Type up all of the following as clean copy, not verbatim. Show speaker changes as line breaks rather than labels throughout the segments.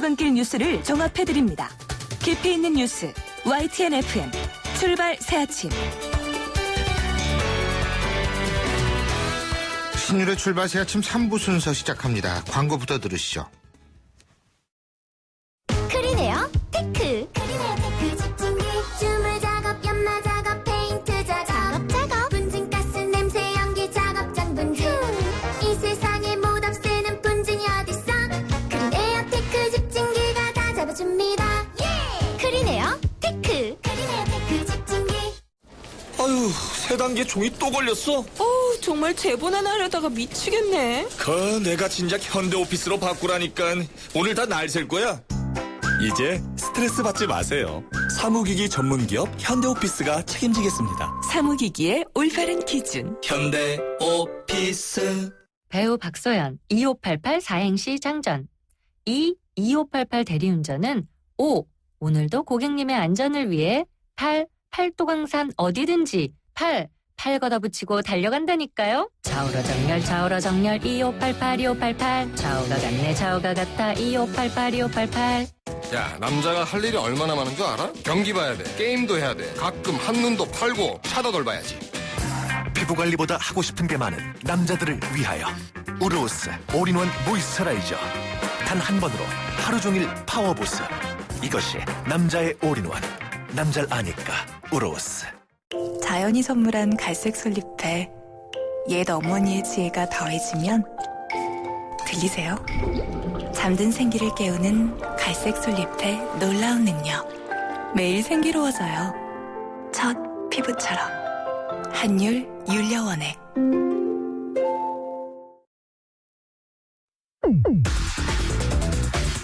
출근길 뉴스를 종합해드립니다. 깊이 있는 뉴스 YTN FM 출발 새아침.
신율의 출발 새아침 3부 순서 시작합니다. 광고부터 들으시죠.
크리네어 테크. 크리네어 테크 집중기 주물 작업 연마 작업 페인트 작업 분진가스 냄새 연기 작업 장분진 이 세상에 못 없애는 분진이 어딨어. 크리네어 테크 집중기가 다 잡아줍니다. 예! 크리네어 테크. 크리네어 테크 집중기.
아유, 세 단계 종이 또 걸렸어?
정말 제본 하나 하려다가 미치겠네.
내가 진작 현대오피스로 바꾸라니까. 오늘 다 날 셀 거야. 이제 스트레스 받지 마세요. 사무기기 전문기업 현대오피스가 책임지겠습니다.
사무기기의 올바른 기준.
현대오피스.
배우 박소연 2588 사행시 장전. 2588 대리운전은 오늘도 고객님의 안전을 위해 팔도강산 어디든지 팔 걷어붙이고 달려간다니까요. 좌우로 정렬 2588 좌우가 같네 좌우가 같아 2588
야, 남자가 할 일이 얼마나 많은 줄 알아? 경기 봐야 돼, 게임도 해야 돼, 가끔 한눈도 팔고 차도 돌봐야지.
피부관리보다 하고 싶은 게 많은 남자들을 위하여 우르오스 올인원 모이스처라이저. 단 한 번으로 하루 종일 파워보스. 이것이 남자의 올인원. 남자를 아니까 우르오스.
자연이 선물한 갈색 솔잎에 옛 어머니의 지혜가 더해지면 들리세요? 잠든 생기를 깨우는 갈색 솔잎의 놀라운 능력. 매일 생기로워져요. 첫 피부처럼. 한율 율려원액.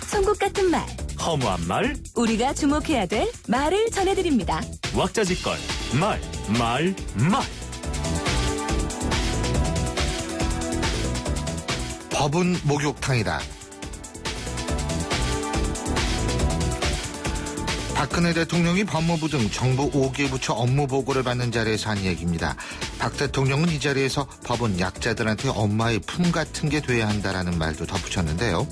송곳 같은 말,
허무한 말,
우리가 주목해야 될 말을 전해드립니다.
왁자지껄, 말.
법은 목욕탕이다. 박근혜 대통령이 법무부 등 정부 5개 부처 업무 보고를 받는 자리에서 한 얘기입니다. 박 대통령은 이 자리에서 법은 약자들한테 엄마의 품 같은 게 돼야 한다라는 말도 덧붙였는데요.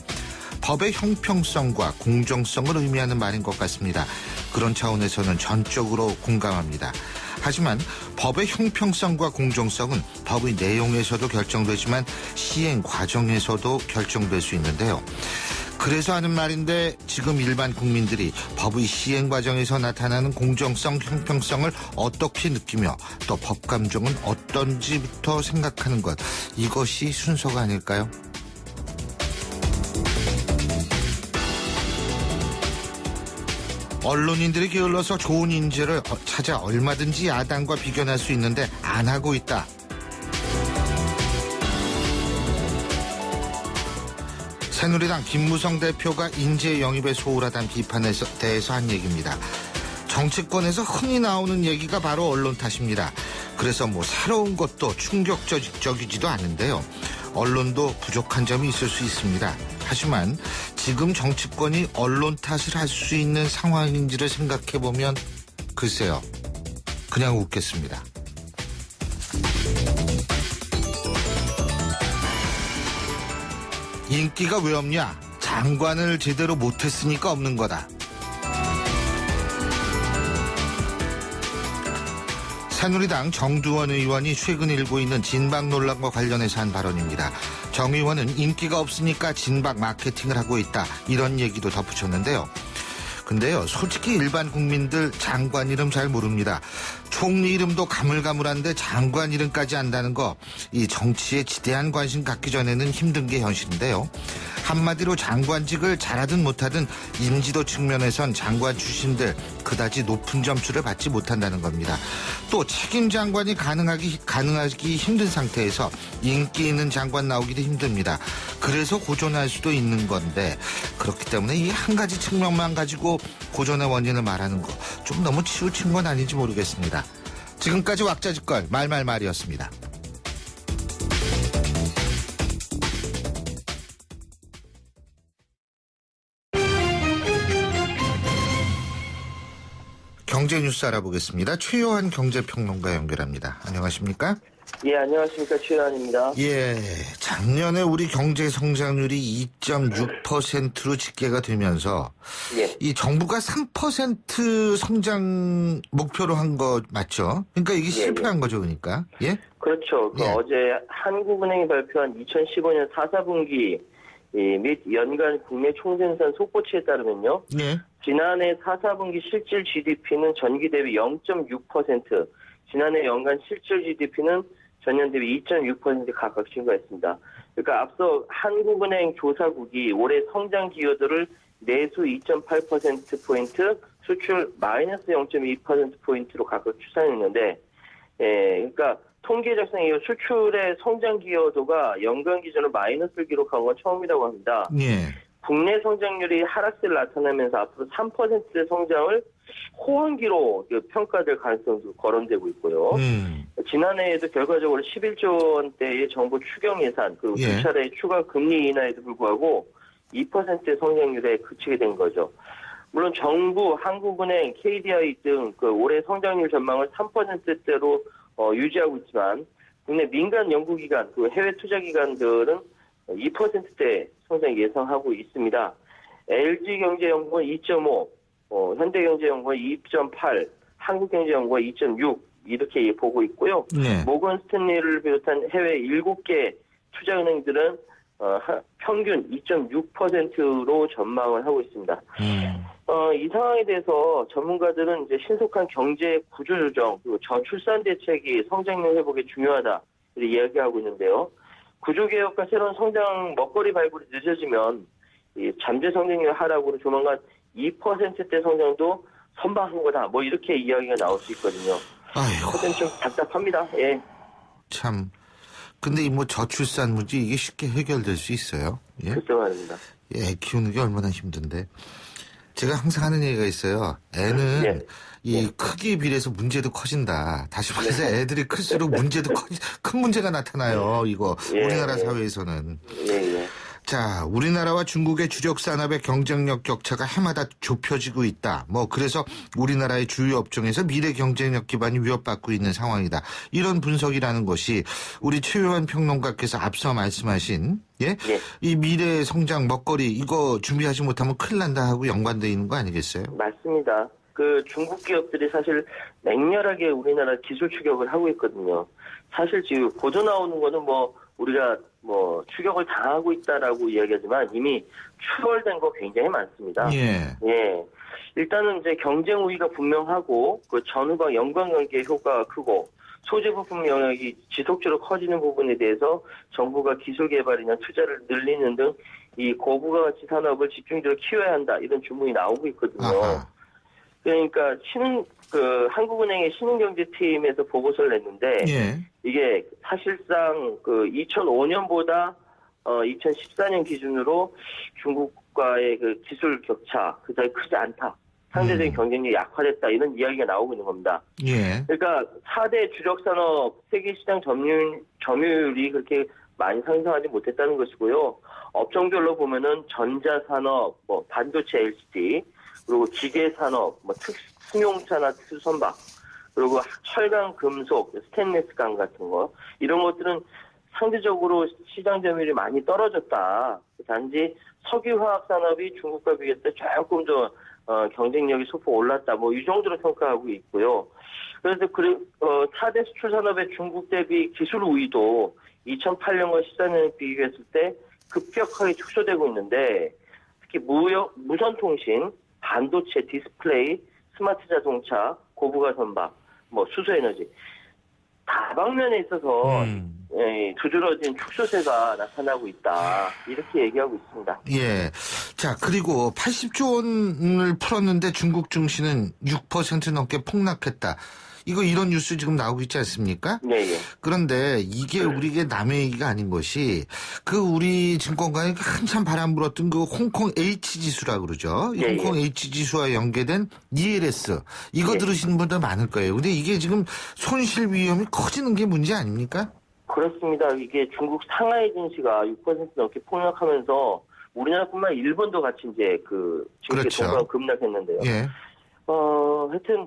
법의 형평성과 공정성을 의미하는 말인 것 같습니다. 그런 차원에서는 전적으로 공감합니다. 하지만 법의 형평성과 공정성은 법의 내용에서도 결정되지만 시행 과정에서도 결정될 수 있는데요. 그래서 하는 말인데 지금 일반 국민들이 법의 시행 과정에서 나타나는 공정성, 형평성을 어떻게 느끼며 또 법 감정은 어떤지부터 생각하는 것, 이것이 순서가 아닐까요? 언론인들이 게을러서 좋은 인재를 찾아 얼마든지 야당과 비견할 수 있는데 안 하고 있다. 새누리당 김무성 대표가 인재 영입에 소홀하다는 비판에 대해서 한 얘기입니다. 정치권에서 흔히 나오는 얘기가 바로 언론 탓입니다. 그래서 새로운 것도 충격적이지도 않은데요. 언론도 부족한 점이 있을 수 있습니다. 하지만 지금 정치권이 언론 탓을 할 수 있는 상황인지를 생각해보면 글쎄요, 그냥 웃겠습니다. 인기가 왜 없냐? 장관을 제대로 못했으니까 없는 거다. 새누리당 정두원 의원이 최근 일고 있는 진박 논란과 관련해서 한 발언입니다. 정 의원은 인기가 없으니까 진박 마케팅을 하고 있다, 이런 얘기도 덧붙였는데요. 근데요, 솔직히 일반 국민들 장관 이름 잘 모릅니다. 총리 이름도 가물가물한데 장관 이름까지 안다는 거, 이 정치에 지대한 관심 갖기 전에는 힘든 게 현실인데요. 한마디로 장관직을 잘하든 못하든 인지도 측면에선 장관 출신들 그다지 높은 점수를 받지 못한다는 겁니다. 또 책임 장관이 가능하기 힘든 상태에서 인기 있는 장관 나오기도 힘듭니다. 그래서 고전할 수도 있는 건데, 그렇기 때문에 이 한 가지 측면만 가지고 고전의 원인을 말하는 거 좀 너무 치우친 건 아닌지 모르겠습니다. 지금까지 왁자지껄 말이었습니다. 경제 뉴스 알아보겠습니다. 최요한 경제평론가 연결합니다. 안녕하십니까?
예, 안녕하십니까. 최현입니다.
예, 작년에 우리 경제 성장률이 2.6%로 집계가 되면서
예.
이 정부가 3% 성장 목표로 한 거 맞죠? 그러니까 이게 실패한 거죠, 그러니까. 예?
그렇죠.
예.
어제 한국은행이 발표한 2015년 4사분기 및 연간 국내 총생산 속보치에 따르면요.
예.
지난해 4사분기 실질 GDP는 전기 대비 0.6%, 지난해 연간 실질 GDP는 전년 대비 2.6% 각각 증가했습니다. 그러니까 앞서 한국은행 조사국이 올해 성장 기여도를 내수 2.8%포인트, 수출 마이너스 0.2%포인트로 각각 추산했는데, 그러니까 통계 작성 이후 수출의 성장 기여도가 연간 기준으로 마이너스를 기록한 건 처음이라고 합니다.
예.
국내 성장률이 하락세를 나타내면서 앞으로 3%의 성장을 호황기로 평가될 가능성도 거론되고 있고요. 지난해에도 결과적으로 11조 원대의 정부 추경 예산, 그
예.
2차례의 추가 금리 인하에도 불구하고 2%의 성장률에 그치게 된 거죠. 물론 정부, 한국은행, KDI 등 그 올해 성장률 전망을 3%대로 유지하고 있지만 국내 민간 연구기관, 그 해외 투자기관들은 2%대 성장 예상하고 있습니다. LG경제연구원 2.5, 현대경제연구원 2.8, 한국경제연구원 2.6 이렇게 보고 있고요.
네.
모건 스탠리를 비롯한 해외 7개 투자은행들은 평균 2.6%로 전망을 하고 있습니다. 이 상황에 대해서 전문가들은 이제 신속한 경제 구조 조정 그리고 저출산 대책이 성장률 회복에 중요하다 이렇게 이야기하고 있는데요. 구조 개혁과 새로운 성장 먹거리 발굴이 늦어지면 이 잠재 성장률 하락으로 조만간 2%대 성장도 선방한 거다. 뭐 이렇게 이야기가 나올 수 있거든요.
아이고.
그건 좀 답답합니다. 예.
참. 근데 이 뭐 저출산 문제 이게 쉽게 해결될 수 있어요? 예?
글쎄 말입니다.
애 키우는 게 얼마나 힘든데. 제가 항상 하는 얘기가 있어요. 애는
예.
이 크기에 비례해서 문제도 커진다. 다시 말해서 애들이 클수록 문제도 큰 문제가 나타나요. 이거
예,
우리나라
예.
사회에서는.
예.
자, 우리나라와 중국의 주력 산업의 경쟁력 격차가 해마다 좁혀지고 있다. 뭐 그래서 우리나라의 주요 업종에서 미래 경쟁력 기반이 위협받고 있는 상황이다. 이런 분석이라는 것이 우리 최요한 평론가께서 앞서 말씀하신 이 미래 성장 먹거리 이거 준비하지 못하면 큰일 난다 하고 연관되어 있는 거 아니겠어요?
맞습니다. 그 중국 기업들이 사실 맹렬하게 우리나라 기술 추격을 하고 있거든요. 사실 지금 보도 나오는 거는 우리가 추격을 당하고 있다라고 이야기하지만 이미 추월된 거 굉장히 많습니다.
예.
일단은 이제 경쟁 우위가 분명하고 그 전후방 연관관계 효과가 크고 소재 부품 영역이 지속적으로 커지는 부분에 대해서 정부가 기술 개발이나 투자를 늘리는 등 이 고부가가치 산업을 집중적으로 키워야 한다 이런 주문이 나오고 있거든요.
아하.
그러니까 한국은행의 신흥경제팀에서 보고서를 냈는데 이게 사실상 그 2005년보다 2014년 기준으로 중국과의 그 기술 격차 그다지 크지 않다. 상대적인 경쟁력이 약화됐다 이런 이야기가 나오고 있는 겁니다. 그러니까 4대 주력 산업 세계 시장 점유율이 그렇게 많이 상승하지 못했다는 것이고요. 업종별로 보면은 전자산업, 반도체 LCD, 그리고 기계산업, 승용차나 특수선박, 그리고 철강, 금속, 스테인리스 강 같은 거 이런 것들은 상대적으로 시장 점유율이 많이 떨어졌다. 단지 석유화학 산업이 중국과 비교했을 때 조금 더 경쟁력이 소폭 올랐다. 이 정도로 평가하고 있고요. 그래서 4대 수출 산업의 중국 대비 기술 우위도 2008년과 14년에 비교했을 때 급격하게 축소되고 있는데 특히 무선통신, 반도체, 디스플레이, 스마트 자동차, 고부가 선박, 수소에너지 다방면에 있어서 두드러진 축소세가 나타나고 있다. 이렇게 얘기하고 있습니다.
예. 자, 그리고 80조 원을 풀었는데 중국 증시는 6% 넘게 폭락했다. 이런 뉴스 지금 나오고 있지 않습니까?
네.
그런데 이게 우리게 남의 얘기가 아닌 것이 우리 증권가에 한참 바람 불었던 홍콩 H지수라 그러죠. 홍콩 H지수와 연계된 ELS. 이거 들으시는 분들 많을 거예요. 근데 이게 지금 손실 위험이 커지는 게 문제 아닙니까?
그렇습니다. 이게 중국 상하이 증시가 6% 넘게 폭락하면서 우리나라뿐만 아니라 일본도 같이 이제 증시 동반 급락했는데요. 하여튼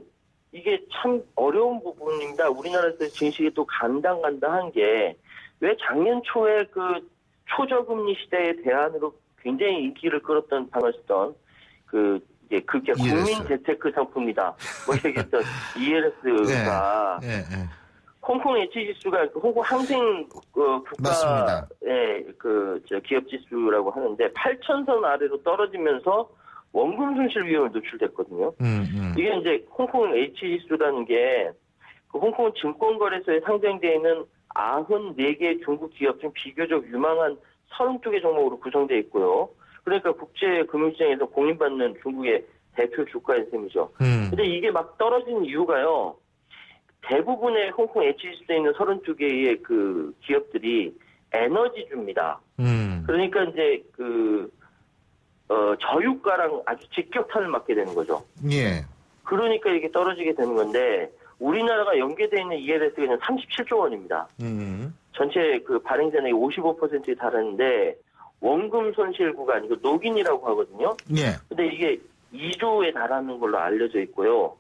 이게 참 어려운 부분입니다. 우리나라에서 증시가 또 간당간당한 게 왜 작년 초에 그 초저금리 시대의 대안으로 굉장히 인기를 끌었던 방었던 그게 국민 재테크 상품이다. 뭐 얘기했던 ELS가 홍콩 H지수가 홍콩 항생 국가의 기업 지수라고 하는데 8,000선 아래로 떨어지면서 원금 손실 위험에 노출됐거든요. 이게 이제 홍콩 H지수라는 게 그 홍콩 증권거래소에 상장되어 있는 94개 중국 기업 중 비교적 유망한 32개 종목으로 구성되어 있고요. 그러니까 국제 금융시장에서 공인받는 중국의 대표 주가인 셈이죠. 근데 이게 막 떨어진 이유가요. 대부분의 홍콩 H지수에 있는 32개의 그 기업들이 에너지주입니다. 그러니까 이제 저유가랑 아주 직격탄을 맞게 되는 거죠.
예.
그러니까 이게 떨어지게 되는 건데 우리나라가 연계되어 있는 ELS가 37조 원입니다. 전체 그 발행 잔액이 55%에 달하는데 원금 손실 구간이고 녹인이라고 하거든요.
예.
근데 이게 2조에 달하는 걸로 알려져 있고요.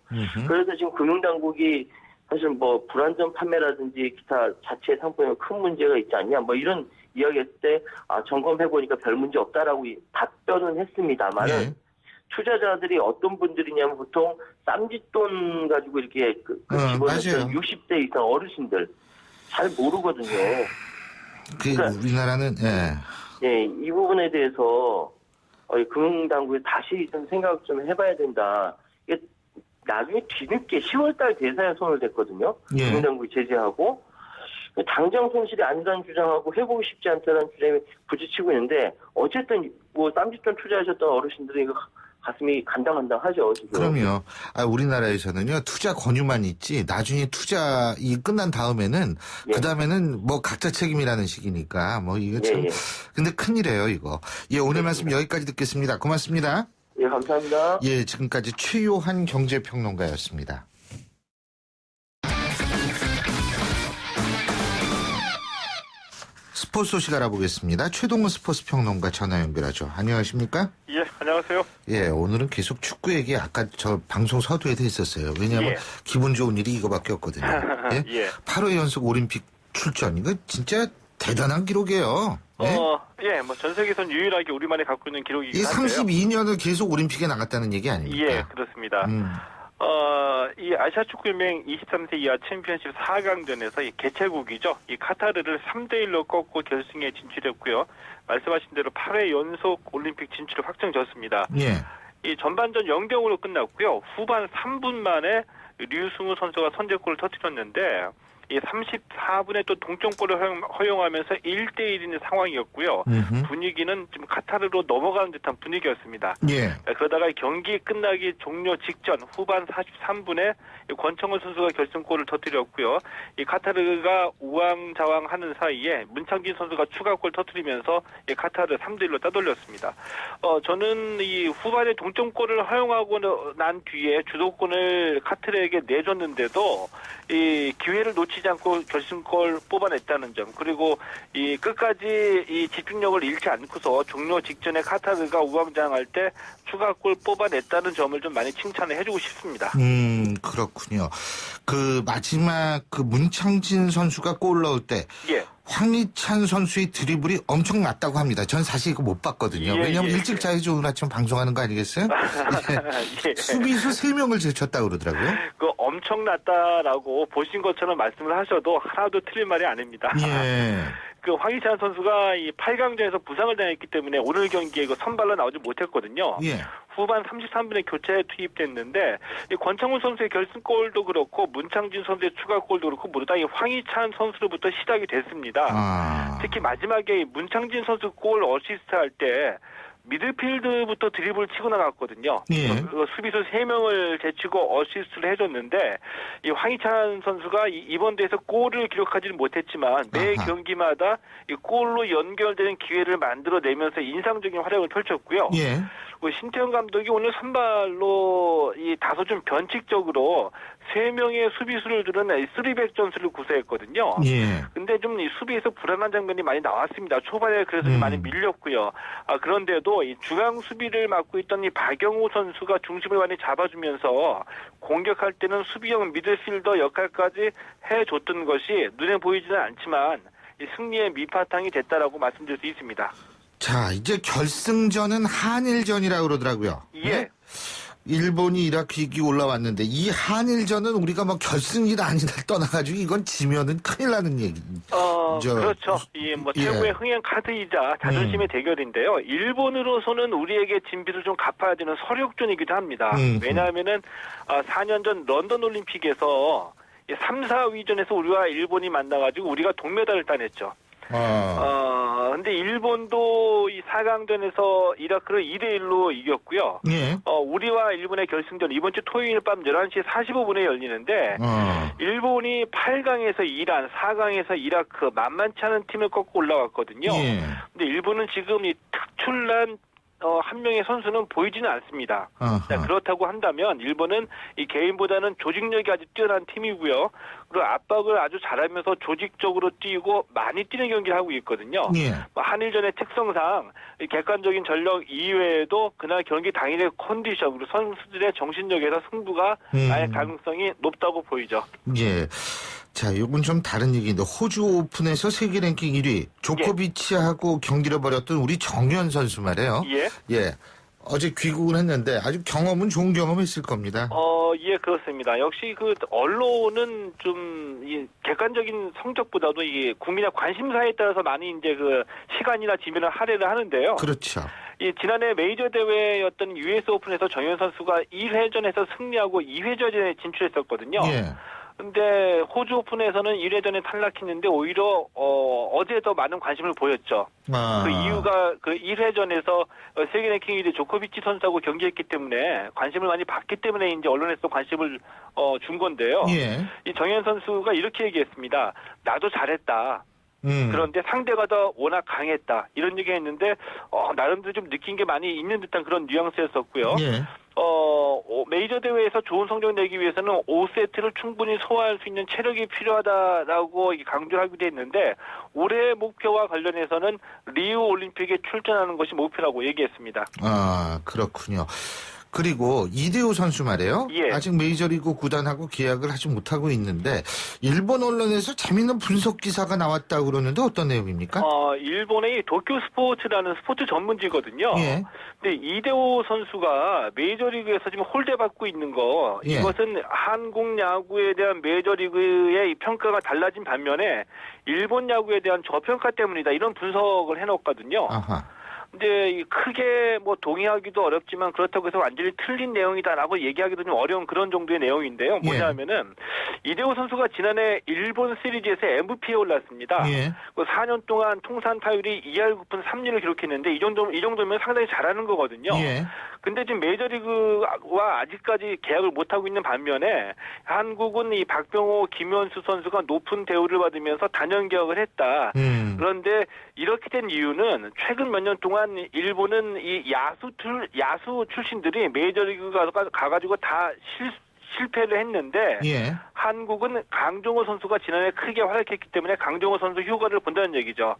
그래서 지금 금융당국이 사실 뭐 불안전 판매라든지 기타 자체 상품에 큰 문제가 있지 않냐 뭐 이런 이야기했을 때 점검해보니까 별 문제 없다라고 답변은 했습니다만은 투자자들이 어떤 분들이냐면 보통 쌈짓돈 가지고 이렇게 집어넣는 60대 이상 어르신들 잘 모르거든요.
그러니까 우리나라는
이 부분에 대해서 금융당국이 다시 좀 생각 좀 해봐야 된다. 이게 나중에 뒤늦게 10월달 대사에 손을 댔거든요. 금융당국이 제재하고 당장 손실이 아니라는 주장하고 해보고 싶지 않다는 주장에 부딪히고 있는데 어쨌든 뭐 쌈짓돈 투자하셨던 어르신들이 가슴이 간당간당하죠. 지금.
그럼요. 우리나라에서는요 투자 권유만 있지 나중에 투자 끝난 다음에는 그 다음에는 뭐 각자 책임이라는 식이니까 뭐 이거 참 근데 큰일이에요 이거. 오늘 말씀 여기까지 듣겠습니다. 고맙습니다.
예, 감사합니다.
지금까지 최요한 경제평론가였습니다. 스포츠 소식 알아보겠습니다. 최동훈 스포츠 평론가 전화 연결하죠. 안녕하십니까?
예, 안녕하세요.
오늘은 계속 축구 얘기 아까 저 방송 서두에도 했었어요. 왜냐하면 기분 좋은 일이 이거밖에 없거든요. 8회 연속 올림픽 출전. 이거 진짜 대단한 기록이에요.
뭐 전 세계에선 유일하게 우리만이 갖고 있는 기록이긴 한데요.
32년을 계속 올림픽에 나갔다는 얘기 아닙니까?
예, 그렇습니다. 이 아시아 축구연맹 23세 이하 챔피언십 4강전에서 이 개최국이죠. 이 카타르를 3대1로 꺾고 결승에 진출했고요. 말씀하신 대로 8회 연속 올림픽 진출을 확정졌습니다. 이 전반전 0대0으로 끝났고요. 후반 3분 만에 류승우 선수가 선제골을 터뜨렸는데 이 34분에 또 동점골을 허용하면서 1대1인 상황이었고요. 분위기는 좀 카타르로 넘어가는 듯한 분위기였습니다. 그러다가 경기 끝나기 종료 직전 후반 43분에 권창훈 선수가 결승골을 터뜨렸고요. 이 카타르가 우왕좌왕하는 사이에 문창진 선수가 추가골 터뜨리면서 이 카타르 3대1로 따돌렸습니다. 저는 이 후반에 동점골을 허용하고 난 뒤에 주도권을 카타르에게 내줬는데도 이 기회를 놓치지 않고 결승골 뽑아냈다는 점, 그리고 이 끝까지 이 집중력을 잃지 않고서 종료 직전에 카타르가 우왕좌왕할 때 추가골 뽑아냈다는 점을 좀 많이 칭찬을 해주고 싶습니다.
그렇군요. 그 마지막 그 문창진 선수가 골 넣을 때 황희찬 선수의 드리블이 엄청 났다고 합니다. 전 사실 이거 못 봤거든요. 왜냐하면 일찍 자기 좋은 아침 방송하는 거 아니겠어요? 수비수 3명을 제쳤다고 그러더라고요.
엄청 났다라고 보신 것처럼 말씀을 하셔도 하나도 틀린 말이 아닙니다. 그 황희찬 선수가 이 8강전에서 부상을 당했기 때문에 오늘 경기에 선발로 나오지 못했거든요. 후반 33분에 교체에 투입됐는데 이 권창훈 선수의 결승골도 그렇고 문창진 선수의 추가골도 그렇고 모두 다 이 황희찬 선수로부터 시작이 됐습니다. 특히 마지막에 문창진 선수 골 어시스트 할 때 미드필드부터 드리블 치고 나갔거든요. 수비수 3명을 제치고 어시스트를 해줬는데 이 황희찬 선수가 이번 대회에서 골을 기록하지는 못했지만 매 경기마다 이 골로 연결되는 기회를 만들어내면서 인상적인 활약을 펼쳤고요. 신태용 감독이 오늘 선발로 이 다소 좀 변칙적으로 3명의 수비수를 두는 3백 전술을 구사했거든요.
예.
근데 좀 이 수비에서 불안한 장면이 많이 나왔습니다. 초반에 그래서 좀 많이 밀렸고요. 그런데도 이 중앙 수비를 맡고 있던 이 박영호 선수가 중심을 많이 잡아주면서 공격할 때는 수비형 미드필더 역할까지 해줬던 것이 눈에 보이지는 않지만 이 승리의 밑바탕이 됐다라고 말씀드릴 수 있습니다.
자, 이제 결승전은 한일전이라고 그러더라고요.
예.
네? 일본이 이라크 이기고 올라왔는데 이 한일전은 우리가 뭐 결승이다 아니다 떠나가지고 이건 지면은 큰일 나는 얘기.
그렇죠. 이 뭐 최고의 흥행 카드이자 자존심의 대결인데요. 일본으로서는 우리에게 진비를 좀 갚아야 되는 서력전이기도 합니다. 왜냐하면은 4년 전 런던 올림픽에서 3, 4위전에서 우리와 일본이 만나가지고 우리가 동메달을 따냈죠. 근데 일본도 이 4강전에서 이라크를 2대1로 이겼고요.
예.
우리와 일본의 결승전 이번 주 토요일 밤 11시 45분에 열리는데, 일본이 8강에서 이란, 4강에서 이라크, 만만치 않은 팀을 꺾고 올라왔거든요.
예.
근데 일본은 지금 이 특출난 한 명의 선수는 보이지는 않습니다. 자, 그렇다고 한다면 일본은 이 개인보다는 조직력이 아주 뛰어난 팀이고요. 그리고 압박을 아주 잘하면서 조직적으로 뛰고 많이 뛰는 경기를 하고 있거든요.
예.
한일전의 특성상 이 객관적인 전력 이외에도 그날 경기 당일의 컨디션 그리고 선수들의 정신력에서 승부가 나의 가능성이 높다고 보이죠.
예. 자, 이건 좀 다른 얘기인데 호주 오픈에서 세계 랭킹 1위 조코비치하고 경기를 벌였던 우리 정현 선수 말이에요.
예.
예. 어제 귀국을 했는데 아주 경험은 좋은 경험했을 겁니다.
예, 그렇습니다. 역시 그 언론은 좀 이 객관적인 성적보다도 이 국민의 관심사에 따라서 많이 이제 그 시간이나 지면을 할애를 하는데요.
그렇죠.
이 지난해 메이저 대회였던 US 오픈에서 정현 선수가 1회전에서 승리하고 2회전에 진출했었거든요.
예.
근데 호주 오픈에서는 1회전에 탈락했는데 오히려 어제 더 많은 관심을 보였죠. 그 이유가 그 1회전에서 세계 랭킹 1위 조코비치 선수하고 경기했기 때문에 관심을 많이 받기 때문에 이제 언론에서 관심을 준 건데요.
예.
이 정현 선수가 이렇게 얘기했습니다. 나도 잘했다. 그런데 상대가 더 워낙 강했다. 이런 얘기 했는데, 나름대로 좀 느낀 게 많이 있는 듯한 그런 뉘앙스였었고요.
예.
메이저 대회에서 좋은 성적 내기 위해서는 5세트를 충분히 소화할 수 있는 체력이 필요하다라고 강조를 하기도 했는데, 올해의 목표와 관련해서는 리우 올림픽에 출전하는 것이 목표라고 얘기했습니다.
그렇군요. 그리고 이대호 선수 말이에요.
예.
아직 메이저리그 구단하고 계약을 하지 못하고 있는데 일본 언론에서 재밌는 분석 기사가 나왔다고 그러는데 어떤 내용입니까?
일본의 도쿄 스포츠라는 스포츠 전문지거든요.
예.
근데 이대호 선수가 메이저리그에서 지금 홀대받고 있는 거,
예.
이것은 한국 야구에 대한 메이저리그의 평가가 달라진 반면에 일본 야구에 대한 저평가 때문이다. 이런 분석을 해놓았거든요.
아하.
근데 크게 뭐 동의하기도 어렵지만 그렇다고 해서 완전히 틀린 내용이다라고 얘기하기도 좀 어려운 그런 정도의 내용인데요. 뭐냐면은 이대호 선수가 지난해 일본 시리즈에서 MVP에 올랐습니다.
예.
4년 동안 통산 타율이 2할 9푼 3리를 기록했는데 이 정도면 상당히 잘하는 거거든요.
예.
근데 지금 메이저리그와 아직까지 계약을 못하고 있는 반면에 한국은 이 박병호, 김현수 선수가 높은 대우를 받으면서 단연 계약을 했다. 그런데 이렇게 된 이유는 최근 몇 년 동안 일본은 이 야수 출신들이 메이저리그 가가지고 다 실패를 했는데
예.
한국은 강정호 선수가 지난해 크게 활약했기 때문에 강정호 선수 휴가를 본다는 얘기죠.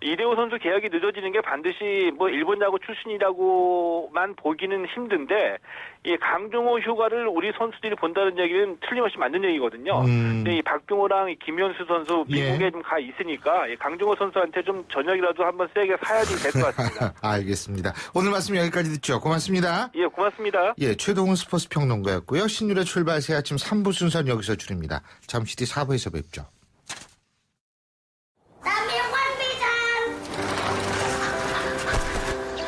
이대호 선수 계약이 늦어지는 게 반드시 뭐 일본 야구 출신이라고만 보기는 힘든데 이 강정호 휴가를 우리 선수들이 본다는 얘기는 틀림없이 맞는 얘기거든요. 근데 이 박병호랑 김현수 선수 미국에
예.
좀 가 있으니까 이 강정호 선수한테 좀 저녁이라도 한번 세게 사야지 될 것 같습니다.
알겠습니다. 오늘 말씀 여기까지 듣죠. 고맙습니다.
예, 고맙습니다.
예, 최동훈 스포츠 평론가였고요. 신율의 출발 새 아침 3부 순서는 여기서 줄입니다. 잠시 뒤 4부에서 뵙죠.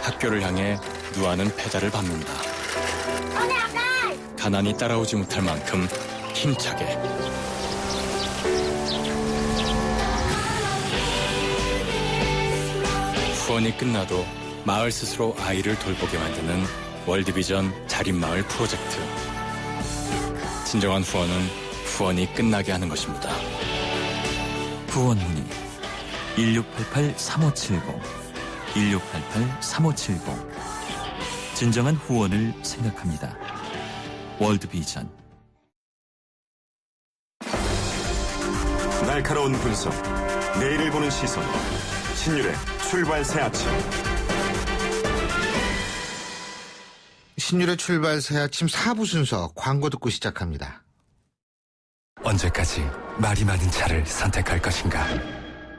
학교를 향해 누아는 패자를 밟는다. 가난이 따라오지 못할 만큼 힘차게. 후원이 끝나도 마을 스스로 아이를 돌보게 만드는 월드비전 자립마을 프로젝트. 진정한 후원은 후원이 끝나게 하는 것입니다.
후원 문의 1688-3570 1688-3570 진정한 후원을 생각합니다. 월드비전
날카로운 분석, 내일을 보는 시선, 신율의 출발 새 아침.
신율의 출발 새 아침 4부 순서 광고 듣고 시작합니다.
언제까지 말이 많은 차를 선택할 것인가?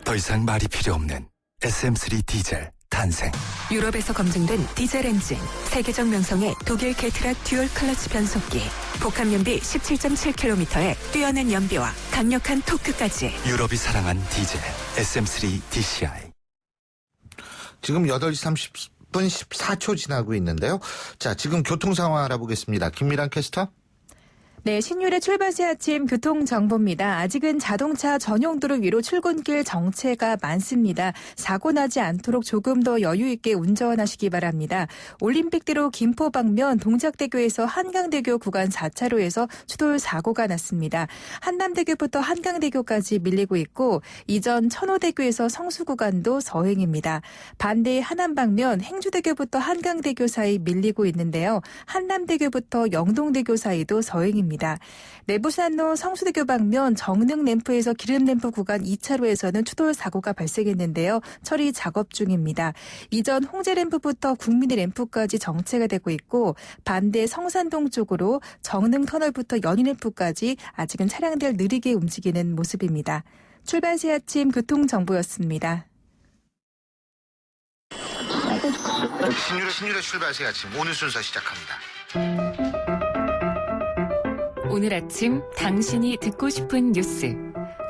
더 이상 말이 필요 없는 SM3 디젤 탄생.
유럽에서 검증된 디젤 엔진, 세계적 명성의 독일 게트락 듀얼 클러치 변속기, 복합 연비 17.7km의 뛰어난 연비와 강력한 토크까지.
유럽이 사랑한 디젤 SM3 DCI.
지금 8시 30분 14초 지나고 있는데요. 자, 지금 교통 상황 알아보겠습니다. 김미란 캐스터.
네, 신율의 출발새 아침 교통정보입니다. 아직은 자동차 전용도로 위로 출근길 정체가 많습니다. 사고 나지 않도록 조금 더 여유 있게 운전하시기 바랍니다. 올림픽대로 김포 방면 동작대교에서 한강대교 구간 4차로에서 추돌 사고가 났습니다. 한남대교부터 한강대교까지 밀리고 있고 이전 천호대교에서 성수 구간도 서행입니다. 반대 하남 방면 행주대교부터 한강대교 사이 밀리고 있는데요. 한남대교부터 영동대교 사이도 서행입니다. 내부산로 성수대교 방면 정릉램프에서 기름램프 구간 2차로에서는 추돌 사고가 발생했는데요. 처리 작업 중입니다. 이전 홍제램프부터 국민의 램프까지 정체가 되고 있고 반대 성산동 쪽으로 정릉터널부터 연희램프까지 아직은 차량들 느리게 움직이는 모습입니다. 출발 새 아침 교통정보였습니다.
신율의 출발 새 아침 오늘 순서 시작합니다.
오늘 아침 당신이 듣고 싶은 뉴스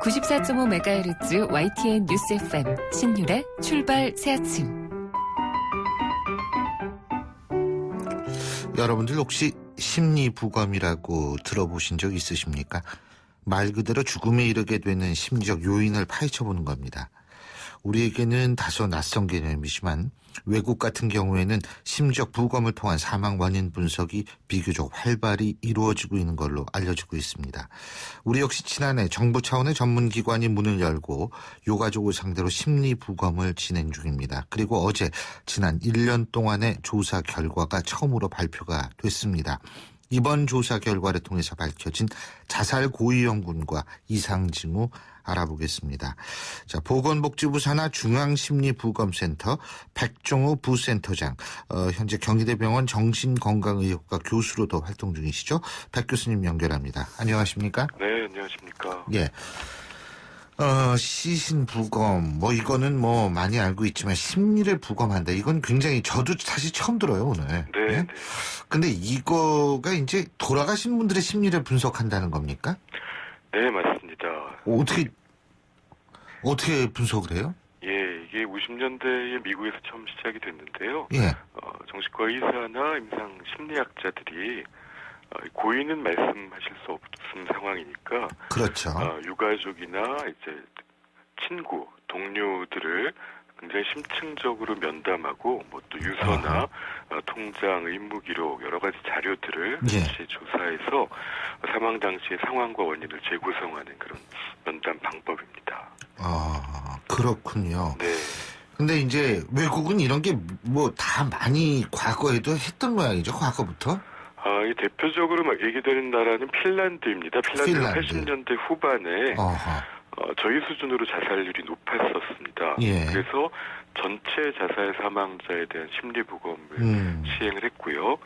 94.5MHz YTN 뉴스 FM 신율의 출발 새 아침.
여러분들 혹시 심리부검이라고 들어보신 적 있으십니까? 말 그대로 죽음에 이르게 되는 심리적 요인을 파헤쳐보는 겁니다. 우리에게는 다소 낯선 개념이지만 외국 같은 경우에는 심리적 부검을 통한 사망 원인 분석이 비교적 활발히 이루어지고 있는 걸로 알려지고 있습니다. 우리 역시 지난해 정부 차원의 전문기관이 문을 열고 유가족을 상대로 심리 부검을 진행 중입니다. 그리고 어제 지난 1년 동안의 조사 결과가 처음으로 발표가 됐습니다. 이번 조사 결과를 통해서 밝혀진 자살 고의 연군과 이상 징후 알아보겠습니다. 자, 보건복지부 산하 중앙심리부검센터 백종우 부센터장, 현재 경희대병원 정신건강의학과 교수로도 활동 중이시죠? 백 교수님 연결합니다. 안녕하십니까?
네, 안녕하십니까?
예. 시신부검, 이거는 많이 알고 있지만 심리를 부검한다. 이건 굉장히 저도 사실 처음 들어요, 오늘.
네.
네? 근데 이거가 이제 돌아가신 분들의 심리를 분석한다는 겁니까?
네, 맞습니다.
어떻게 분석을 해요?
예, 이게 50년대에 미국에서 처음 시작이 됐는데요.
예.
정신과 의사나 임상 심리학자들이 고인은 말씀하실 수 없는 상황이니까.
그렇죠.
유가족이나 이제 친구, 동료들을 굉장히 심층적으로 면담하고 또 유서나 통장, 의무기록 여러 가지 자료들을 같이 조사해서 사망 당시의 상황과 원인을 재구성하는 그런 면담 방법입니다.
그렇군요.
네.
근데 이제 외국은 이런 게 다 많이 과거에도 했던 모양이죠, 과거부터?
이 대표적으로 얘기되는 나라는 핀란드입니다. 핀란드는 80년대 후반에 저희 수준으로 자살률이 높았었습니다.
예.
그래서 전체 자살 사망자에 대한 심리부검을 시행을 했고요.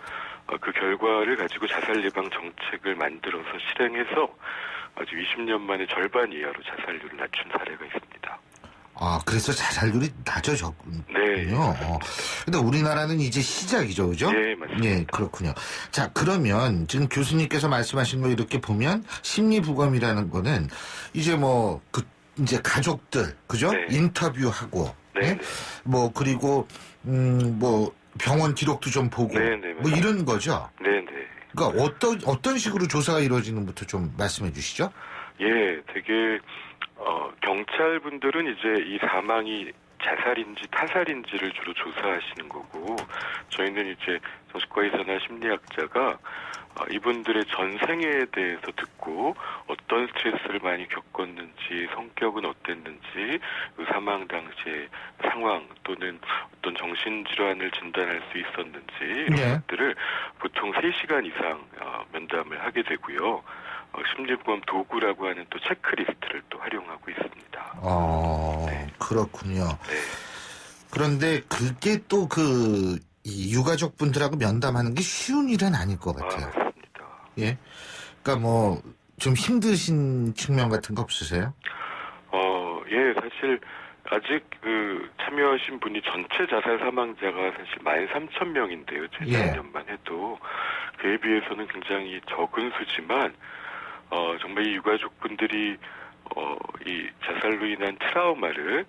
그 결과를 가지고 자살 예방 정책을 만들어서 실행해서 아주 20년 만에 절반 이하로 자살률을 낮춘 사례가 있습니다.
그래서 자살률이 낮아졌군요.
네.
근데 우리나라는 이제 시작이죠, 그죠?
네, 맞습니다.
네, 그렇군요. 자, 그러면 지금 교수님께서 말씀하신 거 이렇게 보면 심리부검이라는 거는 이제 이제 가족들, 그죠?
네.
인터뷰하고,
네.
그리고, 병원 기록도 좀 보고, 이런 거죠?
네.
그러니까 어떤 식으로 조사가 이루어지는부터 좀 말씀해 주시죠?
예, 되게, 경찰분들은 이제 이 사망이 자살인지 타살인지를 주로 조사하시는 거고, 저희는 이제 정신과 의사나 심리학자가 이분들의 전생에 대해서 듣고 어떤 스트레스를 많이 겪었는지, 성격은 어땠는지, 사망 당시의 상황 또는 어떤 정신질환을 진단할 수 있었는지 이런 것들을 보통 3시간 이상 면담을 하게 되고요. 심리부검 도구라고 하는 또 체크리스트를 또 활용하고 있습니다.
네. 그렇군요.
네.
그런데 그게 또 이 유가족 분들하고 면담하는 게 쉬운 일은 아닐 것 같아요.
맞습니다.
예. 그러니까 뭐 좀 힘드신 측면 같은 거 없으세요?
예, 사실 아직 참여하신 분이 전체 자살 사망자가 사실 13,000명인데요. 재작년만 해도 그에 비해서는 굉장히 적은 수지만 정말 이 유가족분들이 이 자살로 인한 트라우마를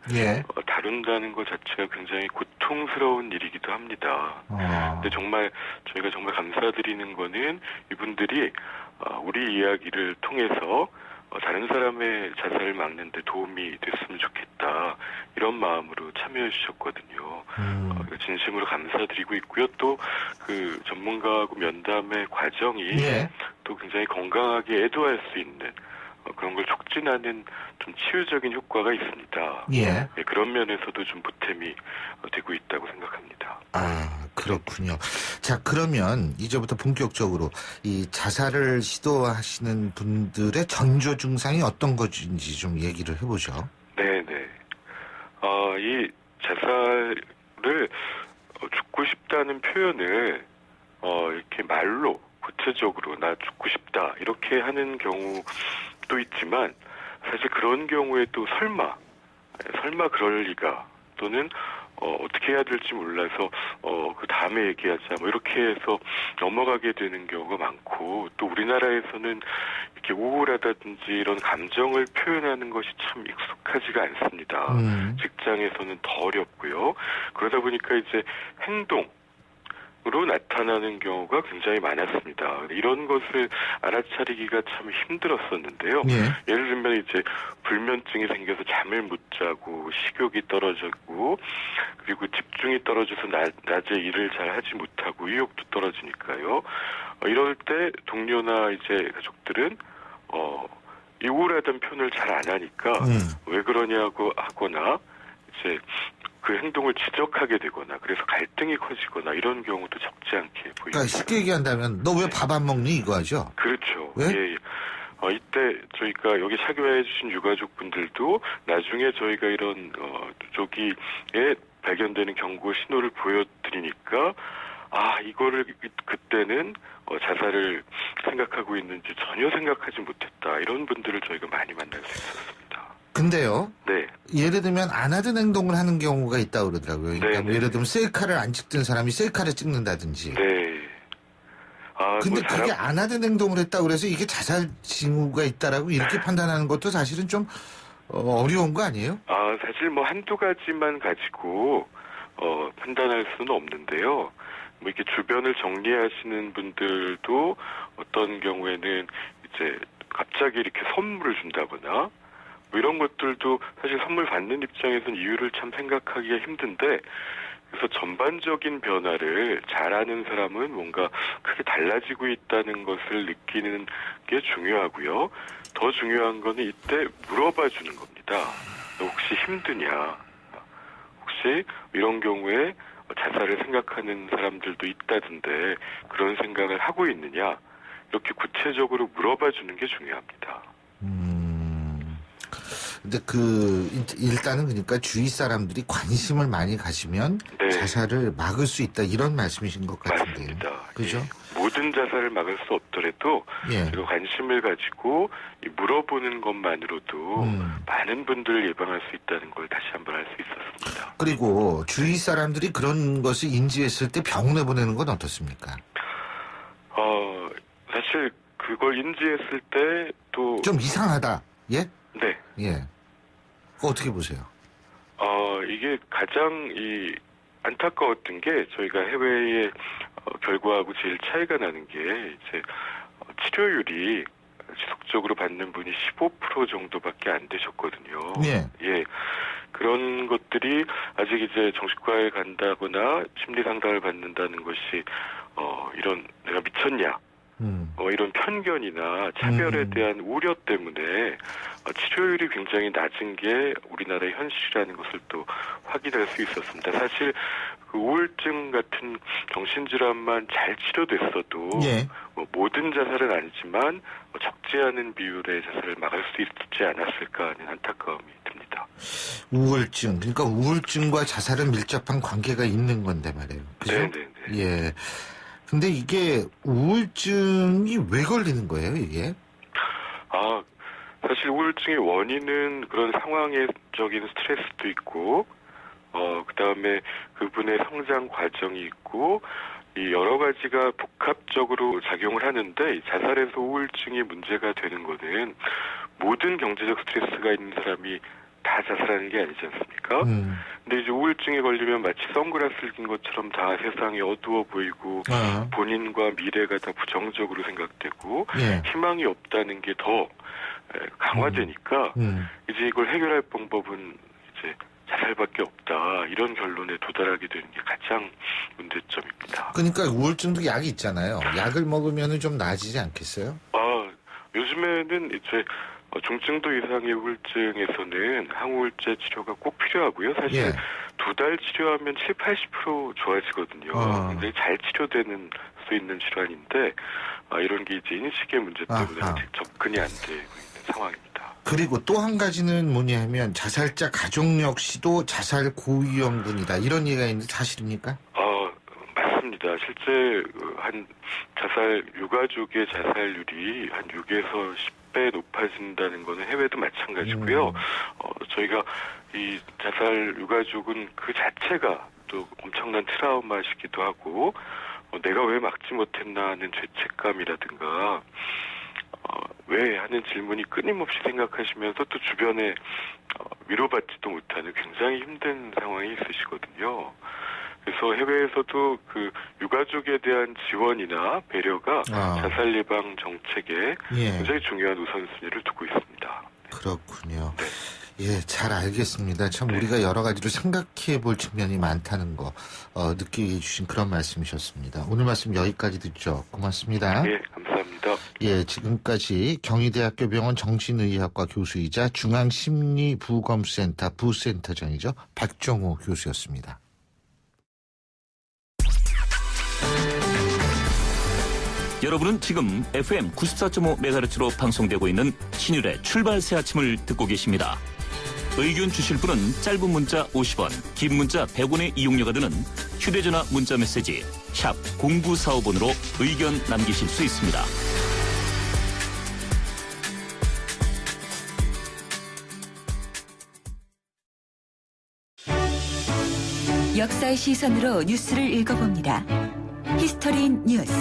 다룬다는 것 자체가 굉장히 고통스러운 일이기도 합니다. 근데 정말 저희가 정말 감사드리는 거는 이분들이 우리 이야기를 통해서 다른 사람의 자살을 막는 데 도움이 됐으면 좋겠다. 이런 마음으로 참여해 주셨거든요. 진심으로 감사드리고 있고요. 또 전문가하고 면담의 과정이 또 굉장히 건강하게 애도할 수 있는 그런 걸 촉진하는 좀 치유적인 효과가 있습니다. 그런 면에서도 좀 보탬이 되고 있다고 생각합니다.
그렇군요. 자, 그러면 이제부터 본격적으로 이 자살을 시도하시는 분들의 전조 증상이 어떤 것인지 좀 얘기를 해보죠.
네네. 이 자살을 죽고 싶다는 표현을 이렇게 말로 구체적으로 나 죽고 싶다 이렇게 하는 경우도 있지만 사실 그런 경우에 또 설마 그럴 리가 또는 어떻게 해야 될지 몰라서 그 다음에 얘기하자 뭐 이렇게 해서 넘어가게 되는 경우가 많고 또 우리나라에서는 이렇게 우울하다든지 이런 감정을 표현하는 것이 참 익숙하지가 않습니다. 직장에서는 더 어렵고요. 그러다 보니까 이제 행동으로 나타나는 경우가 굉장히 많았습니다. 이런 것을 알아차리기가 참 힘들었었는데요. 예를 들면 이제 불면증이 생겨서 잠을 못 자고 식욕이 떨어지고 그리고 집중이 떨어져서 낮에 일을 잘 하지 못하고 의욕도 떨어지니까요. 이럴 때 동료나 이제 가족들은 이 우울하다는 표현을 잘 안 하니까 왜 그러냐고 하거나 이제 그 행동을 지적하게 되거나 그래서 갈등이 커지거나 이런 경우도 적지 않게 보입니다.
그러니까 쉽게 얘기한다면 너 왜 밥 안 먹니 이거 하죠?
그렇죠.
왜?
예. 이때 저희가 여기 참여해 주신 유가족분들도 나중에 저희가 이런 조기에 발견되는 경고 신호를 보여드리니까 이거를 그때는 자살을 생각하고 있는지 전혀 생각하지 못했다. 이런 분들을 저희가 많이 만날 수 있었습니다.
근데요.
네.
예를 들면 안 하던 행동을 하는 경우가 있다고 그러더라고요. 그러니까 뭐 예를 들면 셀카를 안 찍던 사람이 셀카를 찍는다든지.
네.
근데 그게 안 하던 행동을 했다고 그래서 이게 자살 징후가 있다라고 이렇게 판단하는 것도 사실은 좀 어려운 거 아니에요?
사실 뭐 한두 가지만 가지고 판단할 수는 없는데요. 뭐 이렇게 주변을 정리하시는 분들도 어떤 경우에는 이제 갑자기 이렇게 선물을 준다거나 뭐 이런 것들도 사실 선물 받는 입장에서는 이유를 참 생각하기가 힘든데 그래서 전반적인 변화를 잘하는 사람은 뭔가 크게 달라지고 있다는 것을 느끼는 게 중요하고요. 더 중요한 거는 이때 물어봐 주는 겁니다. 너 혹시 힘드냐? 혹시 이런 경우에 자살을 생각하는 사람들도 있다던데 그런 생각을 하고 있느냐? 이렇게 구체적으로 물어봐 주는 게 중요합니다.
근데 일단은 그러니까 주위 사람들이 관심을 많이 가지면 자살을 막을 수 있다 이런 말씀이신 것 같은데요.
맞습니다.
그죠?
모든 자살을 막을 수 없더라도 그리고 관심을 가지고 물어보는 것만으로도 많은 분들을 예방할 수 있다는 걸 다시 한번 알 수 있었습니다.
그리고 주위 사람들이 그런 것을 인지했을 때 병원에 보내는 건 어떻습니까?
사실 그걸 인지했을 때 또
좀 이상하다. 예?
네.
예. 어떻게 보세요?
이게 가장 안타까웠던 게 저희가 해외의 결과하고 제일 차이가 나는 게 이제 치료율이 지속적으로 받는 분이 15% 정도밖에 안 되셨거든요. 예. 그런 것들이 아직 이제 정신과에 간다거나 심리 상담을 받는다는 것이 이런 내가 미쳤냐? 이런 편견이나 차별에 대한 우려 때문에 치료율이 굉장히 낮은 게 우리나라의 현실이라는 것을 또 확인할 수 있었습니다. 사실 그 우울증 같은 정신질환만 잘 치료됐어도 모든 자살은 아니지만 적지 않은 비율의 자살을 막을 수 있지 않았을까 하는 안타까움이 듭니다.
우울증, 그러니까 우울증과 자살은 밀접한 관계가 있는 건데 말이에요. 그죠?
네네네.
예. 근데 이게 우울증이 왜 걸리는 거예요, 이게?
사실 우울증의 원인은 그런 상황적인 스트레스도 있고, 그 다음에 그분의 성장 과정이 있고, 이 여러 가지가 복합적으로 작용을 하는데, 이 자살에서 우울증이 문제가 되는 거는 모든 경제적 스트레스가 있는 사람이 다 자살하는 게 아니지 않습니까? 근데 이제 우울증에 걸리면 마치 선글라스를 낀 것처럼 다 세상이 어두워 보이고, 본인과 미래가 다 부정적으로 생각되고, 희망이 없다는 게 더 강화되니까, 이제 이걸 해결할 방법은 이제 자살밖에 없다. 이런 결론에 도달하게 되는 게 가장 문제점입니다.
그러니까 우울증도 약이 있잖아요. 약을 먹으면 좀 나아지지 않겠어요?
요즘에는 이제 중증도 이상의 우울증에서는 항우울제 치료가 꼭 필요하고요. 사실 2달 치료하면 70-80% 좋아지거든요. 굉장히 잘 치료되는 수 있는 질환인데 이런 게 이제 인식의 문제 때문에 아직 접근이 안 되고 있는 상황입니다.
그리고 또 한 가지는 뭐냐 하면 자살자 가족 역시도 자살 고위험군이다. 이런 얘기가 있는데 사실입니까?
맞습니다. 실제 한 자살 유가족의 자살률이 한 6에서 10배 높아진다는 거는 해외도 마찬가지고요. 저희가 이 자살 유가족은 그 자체가 또 엄청난 트라우마시기도 하고 내가 왜 막지 못했나 하는 죄책감이라든가 왜 하는 질문이 끊임없이 생각하시면서 또 주변에 위로받지도 못하는 굉장히 힘든 상황이 있으시거든요. 그래서 해외에서도 그 유가족에 대한 지원이나 배려가 자살 예방 정책에 굉장히 중요한 우선순위를 두고 있습니다.
그렇군요. 예, 잘 알겠습니다. 참 우리가 여러 가지로 생각해 볼 측면이 많다는 거 느끼게 해주신 그런 말씀이셨습니다. 오늘 말씀 여기까지 듣죠. 고맙습니다.
예, 감사합니다.
예, 지금까지 경희대학교 병원 정신의학과 교수이자 중앙심리부검센터 부센터장이죠. 박정호 교수였습니다.
여러분은 지금 FM 94.5MHz로 방송되고 있는 신율의 출발 새 아침을 듣고 계십니다. 의견 주실 분은 짧은 문자 50원, 긴 문자 100원의 이용료가 드는 휴대전화 문자 메시지 샵 0945번으로 의견 남기실 수 있습니다.
역사의 시선으로 뉴스를 읽어봅니다. 히스토리 뉴스.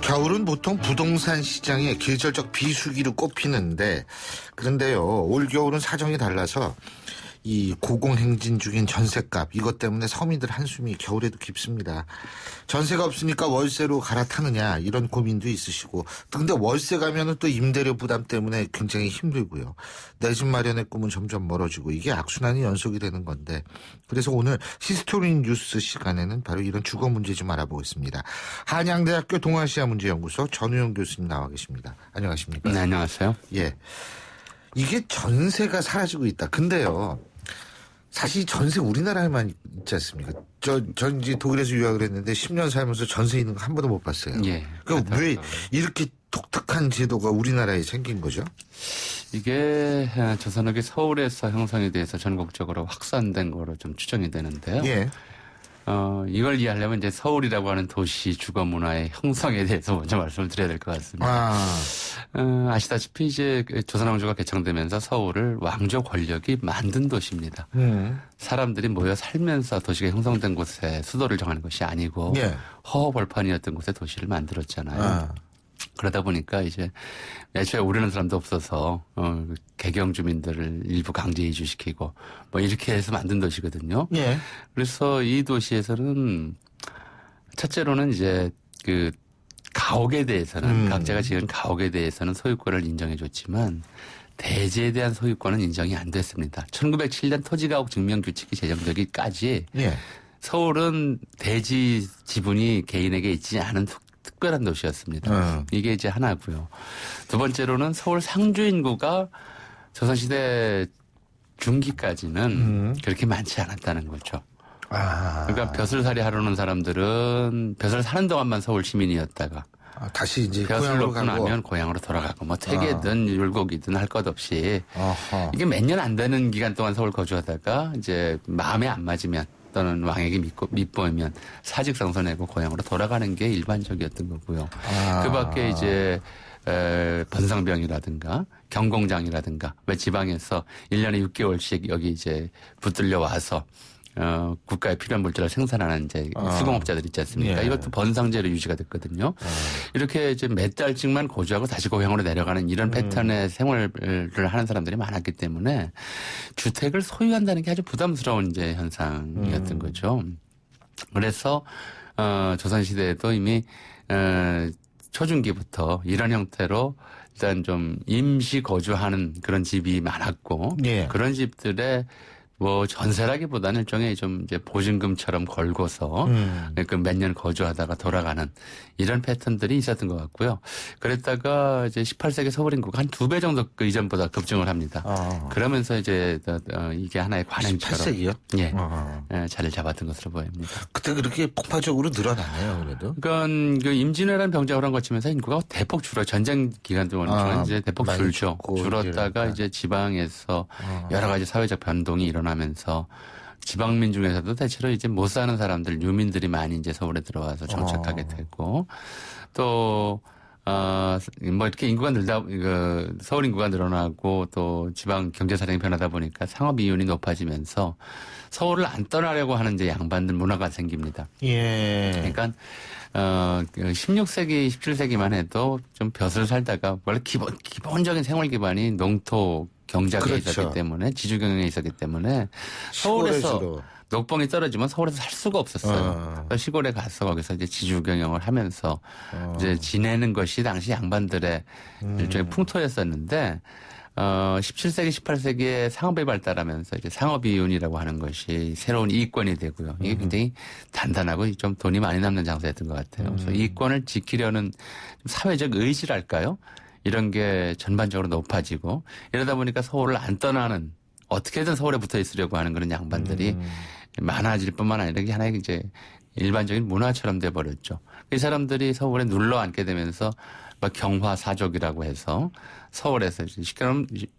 겨울은 보통 부동산 시장의 계절적 비수기로 꼽히는데 그런데요. 올겨울은 사정이 달라서 이 고공행진 중인 전셋값 이것 때문에 서민들 한숨이 겨울에도 깊습니다. 전세가 없으니까 월세로 갈아타느냐 이런 고민도 있으시고 근데 월세 가면은 또 임대료 부담 때문에 굉장히 힘들고요. 내 집 마련의 꿈은 점점 멀어지고 이게 악순환이 연속이 되는 건데 그래서 오늘 히스토리 뉴스 시간에는 바로 이런 주거 문제 좀 알아보겠습니다. 한양대학교 동아시아문제연구소 전우영 교수님 나와 계십니다. 안녕하십니까?
네, 안녕하세요.
예, 이게 전세가 사라지고 있다. 근데요. 사실 전세 우리나라에만 있지 않습니까? 전 이제 독일에서 유학을 했는데 10년 살면서 전세 있는 거 한 번도 못 봤어요.
예.
그러니까 왜 이렇게 독특한 제도가 우리나라에 생긴 거죠?
이게 조선업이 서울에서 형성이 돼서 전국적으로 확산된 거로 좀 추정이 되는데요.
예.
이걸 이해하려면 이제 서울이라고 하는 도시 주거 문화의 형성에 대해서 먼저 말씀을 드려야 될 것 같습니다. 아시다시피 이제 조선왕조가 개창되면서 서울을 왕조 권력이 만든 도시입니다. 사람들이 모여 살면서 도시가 형성된 곳에 수도를 정하는 것이 아니고 허허벌판이었던 곳에 도시를 만들었잖아요. 그러다 보니까 이제 애초에 오려는 사람도 없어서 개경 주민들을 일부 강제 이주시키고 뭐 이렇게 해서 만든 도시거든요.
예.
그래서 이 도시에서는 첫째로는 이제 그 가옥에 대해서는 각자가 지은 가옥에 대해서는 소유권을 인정해 줬지만 대지에 대한 소유권은 인정이 안 됐습니다. 1907년 토지가옥 증명규칙이 제정되기까지 서울은 대지 지분이 개인에게 있지 않은 특별한 도시였습니다. 이게 이제 하나고요. 두 번째로는 서울 상주 인구가 조선시대 중기까지는 그렇게 많지 않았다는 거죠. 그러니까 벼슬살이 하러 오는 사람들은 벼슬 사는 동안만 서울 시민이었다가
다시 이제
벼슬 놓고
가고.
나면 고향으로 돌아가고 뭐 퇴계든 율곡이든 할 것 없이 이게 몇 년 안 되는 기간 동안 서울 거주하다가 이제 마음에 안 맞으면 또는 왕에게 밑보이면 사직성서 내고 고향으로 돌아가는 게 일반적이었던 거고요. 그 밖에 이제 번성병이라든가 경공장이라든가 왜 지방에서 1년에 6개월씩 여기 이제 붙들려 와서 국가에 필요한 물질을 생산하는 이제 수공업자들 있지 않습니까?
예.
이것도 번상제로 유지가 됐거든요. 이렇게 이제 몇 달씩만 거주하고 다시 고향으로 내려가는 이런 패턴의 생활을 하는 사람들이 많았기 때문에 주택을 소유한다는 게 아주 부담스러운 이제 현상이었던 거죠. 그래서 조선시대에도 이미 초중기부터 이런 형태로 일단 좀 임시 거주하는 그런 집이 많았고 그런 집들의 뭐 전세라기보다는 일종의 좀 이제 보증금처럼 걸고서 그 몇 년 거주하다가 돌아가는 이런 패턴들이 있었던 것 같고요. 그랬다가 이제 18세기 서울 인구가 한 2배 정도 그 이전보다 급증을 합니다. 그러면서 이제 이게 하나의 관행처럼
18세기요?
예, 자리를 잡았던 것으로 보입니다.
그때 그렇게 폭발적으로 늘어나네요, 그래도.
그러니까 그 임진왜란 병자호란 거치면서 인구가 대폭 줄어 전쟁 기간 동안 이제 대폭 줄죠. 줄었다가 이제 지방에서 여러 가지 사회적 변동이 일어나면서 지방민 중에서도 대체로 이제 못 사는 사람들, 유민들이 많이 이제 서울에 들어와서 정착하게 되고 또 뭐 이렇게 인구가 늘다, 서울 인구가 늘어나고 또 지방 경제 사정이 변하다 보니까 상업 이윤이 높아지면서 서울을 안 떠나려고 하는 이제 양반들 문화가 생깁니다.
예.
그러니까 16세기, 17세기만 해도 좀 벼슬 살다가 원래 기본적인 생활 기반이 농토 경작에 있었기 때문에 지주 경영에 있었기 때문에 서울에서 녹봉이 떨어지면 서울에서 살 수가 없었어요. 시골에 가서 거기서 이제 지주 경영을 하면서 이제 지내는 것이 당시 양반들의 일종의 풍토였었는데 17세기, 18세기에 상업이 발달하면서 이제 상업이윤이라고 하는 것이 새로운 이권이 되고요. 이게 굉장히 단단하고 좀 돈이 많이 남는 장사였던 것 같아요. 그래서 이권을 지키려는 사회적 의지랄까요? 이런 게 전반적으로 높아지고 이러다 보니까 서울을 안 떠나는 어떻게든 서울에 붙어 있으려고 하는 그런 양반들이 많아질 뿐만 아니라 이게 하나의 이제 일반적인 문화처럼 돼버렸죠. 이 사람들이 서울에 눌러 앉게 되면서 막 경화사족이라고 해서 서울에서 쉽게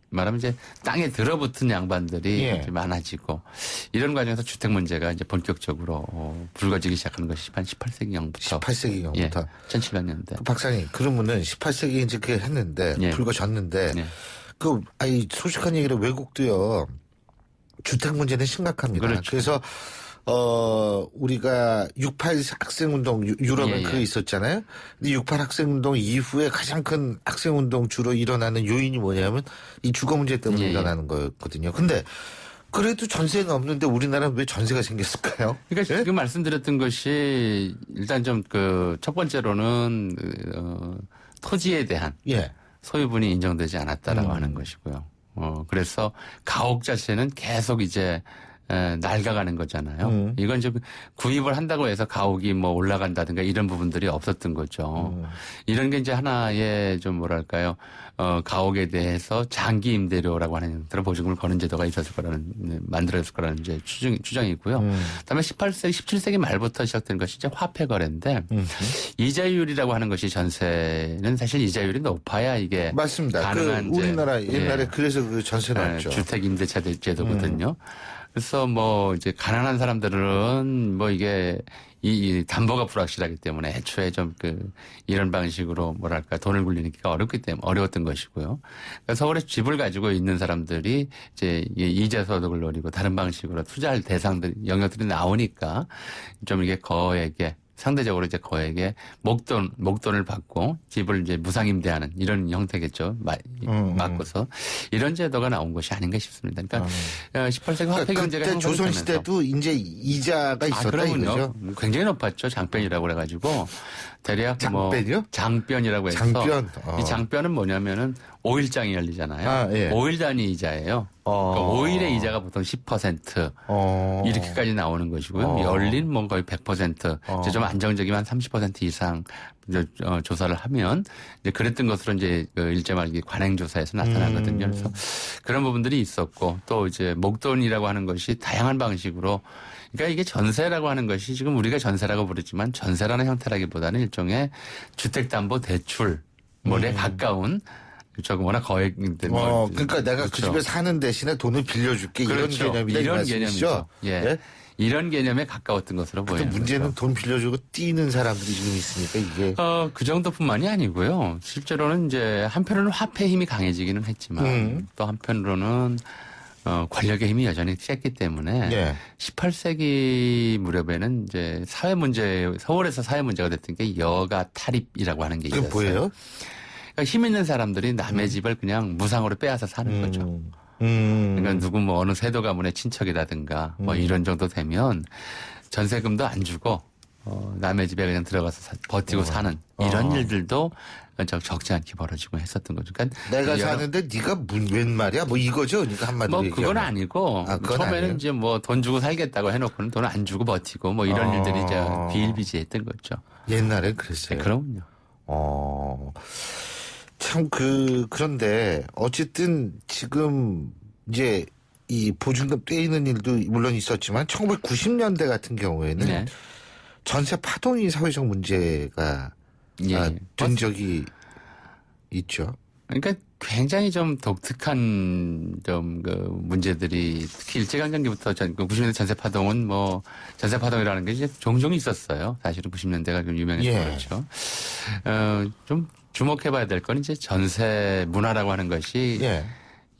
말하면 이제 땅에 들어붙은 양반들이 이제 많아지고 이런 과정에서 주택 문제가 이제 본격적으로 불거지기 시작하는 것이 한 18세기경부터.
18세기경부터.
예, 1700년대.
박사님, 그러면은 18세기 이제 그렇게 했는데 불거졌는데 소식한 얘기를 외국도요. 주택 문제는 심각합니다.
그렇죠.
그래서 우리가 68 학생운동, 유럽에 그게 있었잖아요. 근데 68 학생운동 이후에 가장 큰 학생운동 주로 일어나는 요인이 뭐냐면 이 주거 문제 때문에 일어나는 거였거든요. 근데 그래도 전세가 없는데 우리나라는 왜 전세가 생겼을까요?
그러니까 지금 말씀드렸던 것이 일단 좀 첫 번째로는 토지에 대한 소유분이 인정되지 않았다라고 하는 것이고요. 그래서 가옥 자체는 계속 이제 낡아가는 거잖아요. 이건 좀 구입을 한다고 해서 가옥이 뭐 올라간다든가 이런 부분들이 없었던 거죠. 이런 게 이제 하나의 좀 뭐랄까요. 가옥에 대해서 장기 임대료라고 하는 형태로 보증금을 거는 제도가 있었을 거라는, 만들어졌을 거라는 이제 추정이고요. 그다음에 18세기, 17세기 말부터 시작된 것이 이제 화폐 거래인데 이자율이라고 하는 것이 전세는 사실 이자율이 높아야 이게
맞습니다.
가능한
우리나라 옛날에 그래서 그 전세 났죠.
주택 임대차 제도거든요. 그래서 뭐 이제 가난한 사람들은 뭐 이게 이 담보가 불확실하기 때문에 애초에 좀 이런 방식으로 뭐랄까 돈을 굴리기가 어려웠던 것이고요. 그러니까 서울에 집을 가지고 있는 사람들이 이제 이자 소득을 노리고 다른 방식으로 투자할 대상들 영역들이 나오니까 좀 이게 거액의 상대적으로 이제 거액의 목돈을 받고 집을 이제 무상임대하는 이런 형태겠죠. 맞고서 이런 제도가 나온 것이 아닌가 싶습니다. 그러니까 18세기 화폐 경제가
그때 조선시대도 이제 이자가 있었다 이거죠.
굉장히 높았죠. 장변이라고 그래가지고 대략
장변이요?
장변이라고 해서
장변.
이 장변은 뭐냐면은 5일장이 열리잖아요.
아, 예.
5일 단위 이자예요. 그러니까 5일의 이자가 보통 10% 이렇게까지 나오는 것이고요. 열린 뭐 거의 100% 이제 좀 안정적이면 30% 이상 조사를 하면 이제 그랬던 것으로 이제 그 일제 말기 관행조사에서 나타나거든요. 그래서 그런 부분들이 있었고 또 이제 목돈이라고 하는 것이 다양한 방식으로 그러니까 이게 전세라고 하는 것이 지금 우리가 전세라고 부르지만 전세라는 형태라기보다는 일종의 주택담보대출 뭐에 가까운 조금 워낙 거액인데.
그러니까 내가 그렇죠. 그 집에 사는 대신에 돈을 빌려줄게
그렇죠.
이런 개념이다.
이런 개념이죠. 예. 네? 이런 개념에 가까웠던 것으로 보여요.
문제는 돈 빌려주고 뛰는 사람들이 지금 있으니까 이게.
그 정도뿐만이 아니고요. 실제로는 이제 한편으로는 화폐 힘이 강해지기는 했지만 또 한편으로는 권력의 힘이 여전히 셌기 때문에 네. 18세기 무렵에는 이제 사회 문제, 서울에서 사회 문제가 됐던 게 여가 탈입이라고 하는 게 있었어요.
그게 뭐예요?
그러니까 힘 있는 사람들이 남의 집을 그냥 무상으로 빼앗아 사는 거죠. 그러니까 누구 뭐 어느 세도 가문의 친척이라든가 뭐 이런 정도 되면 전세금도 안 주고 남의 집에 그냥 들어가서 버티고 사는 이런 일들도 적지 않게 벌어지고 했었던 거죠. 그러니까
내가 사는데 네가 웬 말이야? 뭐 이거죠. 그러니까 한마디로
뭐 그건 아니고
그건
처음에는
아니에요?
이제 뭐 돈 주고 살겠다고 해놓고는 돈 안 주고 버티고 뭐 이런 일들이 이제 비일비재했던 거죠.
옛날에 그랬어요.
네, 그럼요.
참 그런데 어쨌든 지금 이제 이 보증금 떼이는 일도 물론 있었지만 1990년대 같은 경우에는
네.
전세 파동이 사회적 문제가 된 적이 있죠.
그러니까 굉장히 좀 독특한 좀 그 문제들이 특히 일제강점기부터 90년대 전세 파동은 뭐 전세 파동이라는 게 이제 종종 있었어요. 사실은 90년대가 좀 유명해서 그렇죠. 좀 주목해봐야 될 건 이제 전세 문화라고 하는 것이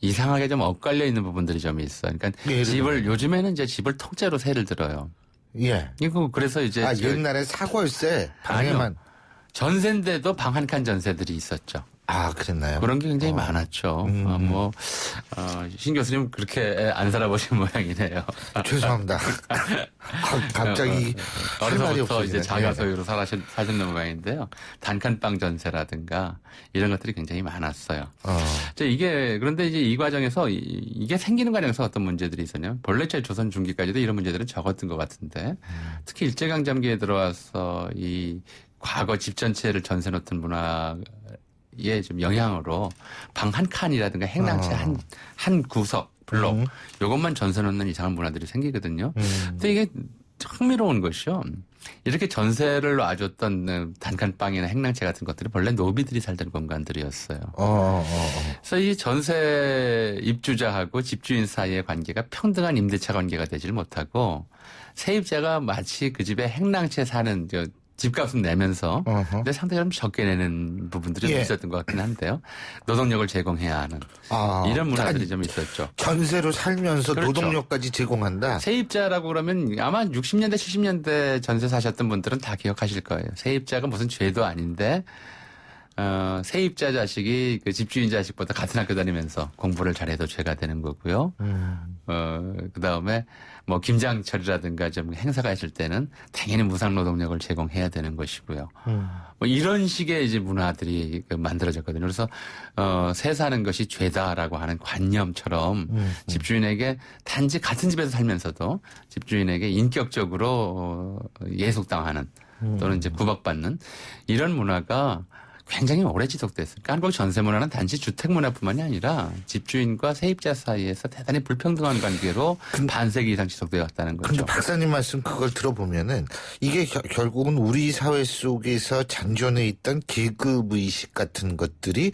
이상하게 좀 엇갈려 있는 부분들이 좀 있어요. 그러니까 집을 요즘에는 이제 집을 통째로 세를 들어요.
예.
이거 그래서 이제
옛날에 사골세 방에만
전세인데도 방 한 칸 전세들이 있었죠.
아, 그랬나요?
그런 게 굉장히 많았죠. 신 교수님 그렇게 안 살아보신 모양이네요.
죄송합니다. 갑자기
어려서부터 이제 자가 소유로 사셨는 모양인데요. 단칸방 전세라든가 이런 것들이 굉장히 많았어요. 그런데 이제 이 과정에서 이게 생기는 과정에서 어떤 문제들이 있었냐면 본래 조선 중기까지도 이런 문제들은 적었던 것 같은데 특히 일제강점기에 들어와서 이 과거 집 전체를 전세 놓던 문화의 좀 영향으로 방 한 칸이라든가 행랑채 한 구석 블록 이것만 전세 놓는 이상한 문화들이 생기거든요. 근데 이게 흥미로운 것이요. 이렇게 전세를 놔줬던 단칸방이나 행랑채 같은 것들이 본래 노비들이 살던 공간들이었어요. 그래서 이 전세 입주자하고 집주인 사이의 관계가 평등한 임대차 관계가 되질 못하고 세입자가 마치 그 집에 행랑채 사는 집값은 내면서 근데 상당히 좀 적게 내는 부분들이 좀 있었던 것 같긴 한데요. 노동력을 제공해야 하는 이런 문화들이 좀 있었죠.
전세로 살면서 그렇죠. 노동력까지 제공한다.
세입자라고 그러면 아마 60년대 70년대 전세 사셨던 분들은 다 기억하실 거예요. 세입자가 무슨 죄도 아닌데 세입자 자식이 그 집주인 자식보다 같은 학교 다니면서 공부를 잘해도 죄가 되는 거고요. 그 다음에 뭐 김장철이라든가 좀 행사가 있을 때는 당연히 무상 노동력을 제공해야 되는 것이고요. 뭐 이런 식의 이제 문화들이 만들어졌거든요. 그래서 세 사는 것이 죄다라고 하는 관념처럼 집주인에게 단지 같은 집에서 살면서도 집주인에게 인격적으로 예속당하는 또는 이제 구박받는 이런 문화가 굉장히 오래 지속됐어요. 그러니까 한국 전세 문화는 단지 주택 문화뿐만이 아니라 집주인과 세입자 사이에서 대단히 불평등한 관계로 반세기 이상 지속되어 왔다는 거죠.
그런데 박사님 말씀 그걸 들어보면은 이게 결국은 우리 사회 속에서 잔존해 있던 계급의식 같은 것들이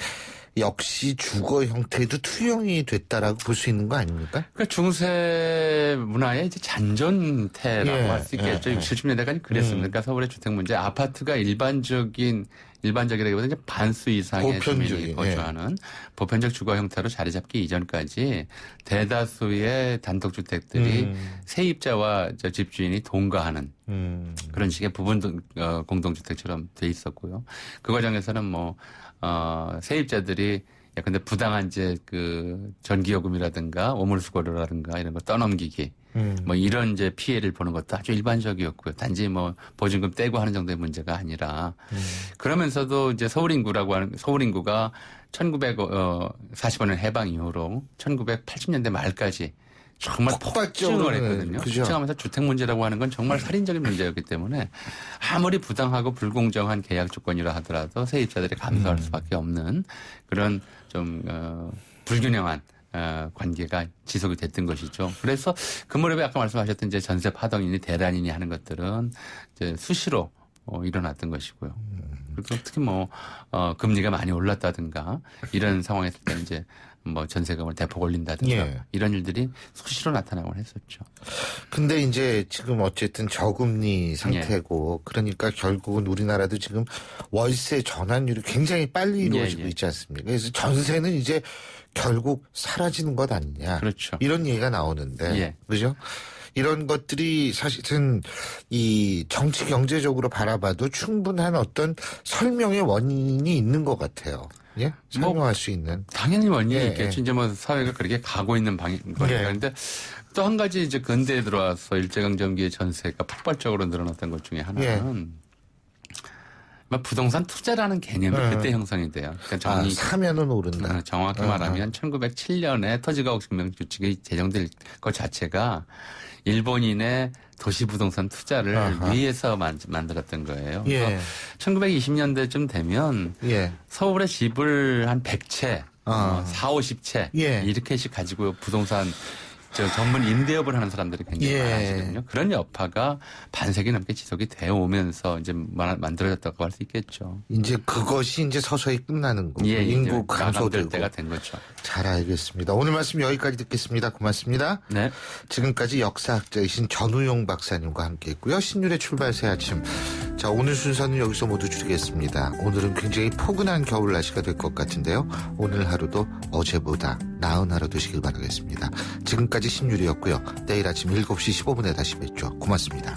역시 주거 형태에도 투영이 됐다라고 볼 수 있는 거 아닙니까?
그러니까 중세 문화의 이제 잔존태라고 할 수 있겠죠. 60, 70년대까지 그랬습니다. 그러니까 서울의 주택 문제, 아파트가 일반적이라기보다는 이제 반수 이상의 주민이 거주하는 보편적 주거 형태로 자리 잡기 이전까지 대다수의 단독주택들이 세입자와 집주인이 동거하는 그런 식의 부분 공동주택처럼 돼 있었고요. 그 과정에서는 세입자들이 근데 부당한 이제 그 전기요금이라든가 오물수고료라든가 이런 거 떠넘기기 뭐 이런 이제 피해를 보는 것도 아주 일반적이었고요. 단지 보증금 떼고 하는 정도의 문제가 아니라 그러면서도 이제 서울 인구가 1945년 해방 이후로 1980년대 말까지 정말 폭발적으로 했거든요. 폭증하면서 주택 문제라고 하는 건 정말 살인적인 문제였기 때문에 아무리 부당하고 불공정한 계약 조건이라 하더라도 세입자들이 감수할 수밖에 없는 그런 좀 불균형한 관계가 지속이 됐던 것이죠. 그래서 그 무렵에 아까 말씀하셨던 이제 전세 파동이니 대란이니 하는 것들은 이제 수시로 일어났던 것이고요. 그리고 특히 금리가 많이 올랐다든가 이런 상황에서 이제 전세금을 대폭 올린다든가
예.
이런 일들이 수시로 나타나곤 했었죠.
근데 이제 지금 어쨌든 저금리 상태고 그러니까 결국은 우리나라도 지금 월세 전환율이 굉장히 빨리 이루어지고 있지 않습니까? 그래서 전세는 이제 결국 사라지는 것 아니냐.
그렇죠.
이런 얘기가 나오는데. 그죠? 이런 것들이 사실은 이 정치 경제적으로 바라봐도 충분한 어떤 설명의 원인이 있는 것 같아요. 예? 설명할 수 있는.
당연히 원인이 있겠죠. 이제 사회가 그렇게 가고 있는 거니까. 그런데 또 한 가지 이제 근대에 들어와서 일제강점기의 전세가 폭발적으로 늘어났던 것 중에 하나는 부동산 투자라는 개념이 그때 형성이 돼요. 그러니까
사면은 오른다.
정확히 말하면 1907년에 토지가옥증명규칙이 제정될 것 자체가 일본인의 도시부동산 투자를 위해서 만들었던 거예요. 그래서 1920년대쯤 되면 서울에 집을 한 100채, 40-50채 이렇게씩 가지고 부동산 전문 임대업을 하는 사람들이 굉장히 많아지거든요. 그런 여파가 반세기 넘게 지속이 되어 오면서 이제 만들어졌다고 할 수 있겠죠.
이제 그것이 이제 서서히 끝나는 거고 인구 감소될
때가 된 거죠.
잘 알겠습니다. 오늘 말씀 여기까지 듣겠습니다. 고맙습니다.
네.
지금까지 역사학자이신 전우용 박사님과 함께했고요. 신율의 출발 새 아침. 자, 오늘 순서는 여기서 모두 줄이겠습니다. 오늘은 굉장히 포근한 겨울 날씨가 될 것 같은데요. 오늘 하루도 어제보다 나은 하루 되시길 바라겠습니다. 지금까지 신율이었고요. 내일 아침 7시 15분에 다시 뵙죠. 고맙습니다.